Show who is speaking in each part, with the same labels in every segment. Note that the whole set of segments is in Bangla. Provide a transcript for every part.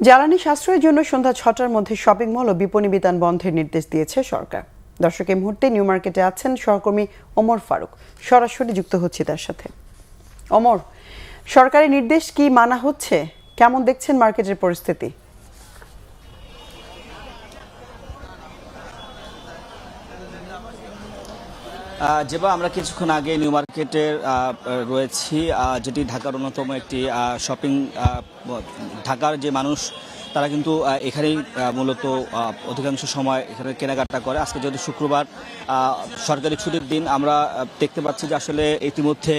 Speaker 1: জ্বালানি সাশ্রয়ের জন্য সন্ধ্যা ৬টার মধ্যে শপিং মল ও বিপণী বিতান বন্ধের নির্দেশ দিয়েছে সরকার। দর্শক, এই মুহূর্তে নিউ মার্কেটে আছেন সহকর্মী ওমর ফারুক। সরাসরি যুক্ত হচ্ছে তার সাথে। ওমর, সরকারি নির্দেশ কি মানা হচ্ছে? কেমন দেখছেন মার্কেটের পরিস্থিতি?
Speaker 2: যেবা আমরা কিছুক্ষণ আগে নিউ মার্কেটের রয়েছি, যেটি ঢাকার অন্যতম একটি শপিং। ঢাকার যে মানুষ তারা কিন্তু এখানেই মূলত অধিকাংশ সময় এখানে কেনাকাটা করে। আজকে যেহেতু শুক্রবার, সরকারি ছুটির দিন, আমরা দেখতে পাচ্ছি যে আসলে ইতিমধ্যে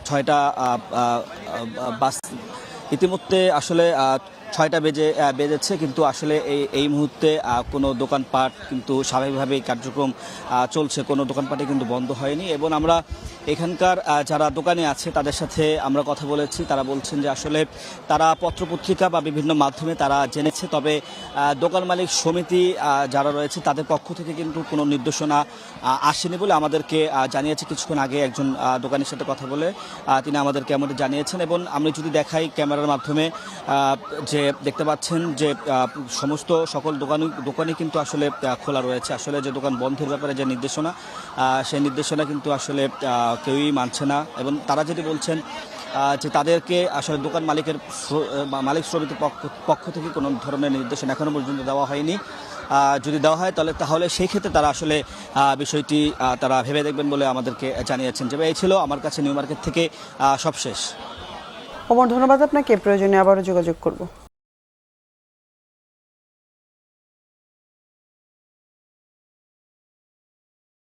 Speaker 2: 6টা বাস ইতিমধ্যে আসলে 6টা বেজেছে, কিন্তু আসলে এই মুহূর্তে কোনো দোকানপাট কিন্তু স্বাভাবিকভাবেই কার্যক্রম চলছে, কোনো দোকানপাটে কিন্তু বন্ধ হয়নি। এবং আমরা এখানকার যারা দোকানে আছে তাদের সাথে আমরা কথা বলেছি, তারা বলছেন যে আসলে তারা পত্রপত্রিকা বা বিভিন্ন মাধ্যমে তারা জেনেছে, তবে দোকান মালিক সমিতি যারা রয়েছে তাদের পক্ষ থেকে কিন্তু কোনো নির্দেশনা আসেনি বলে আমাদেরকে জানিয়েছে। কিছুক্ষণ আগে একজন দোকানের সাথে কথা বলে তিনি আমাদেরকে এমনটা জানিয়েছেন। এবং আমি যদি দেখাই ক্যামেরার মাধ্যমে, যে দেখতে পাচ্ছেন যে সমস্ত সকল দোকানই কিন্তু আসলে খোলা রয়েছে। আসলে যে দোকান বন্ধের ব্যাপারে যে নির্দেশনা, সেই নির্দেশনা কিন্তু আসলে কেউই মানছে না। এবং তারা যেটি বলছেন যে তাদেরকে আসলে দোকান মালিক সমিতির পক্ষ থেকে কোনো ধরনের নির্দেশনা এখনও পর্যন্ত দেওয়া হয়নি। যদি দেওয়া হয় তাহলে সেই ক্ষেত্রে তারা আসলে বিষয়টি তারা ভেবে দেখবেন বলে আমাদেরকে জানিয়েছেন। যে এই ছিল আমার কাছে নিউ মার্কেট থেকে সব শেষ।
Speaker 1: ওমর, ধন্যবাদ আপনাকে। প্রয়োজনে আবারও যোগাযোগ করব।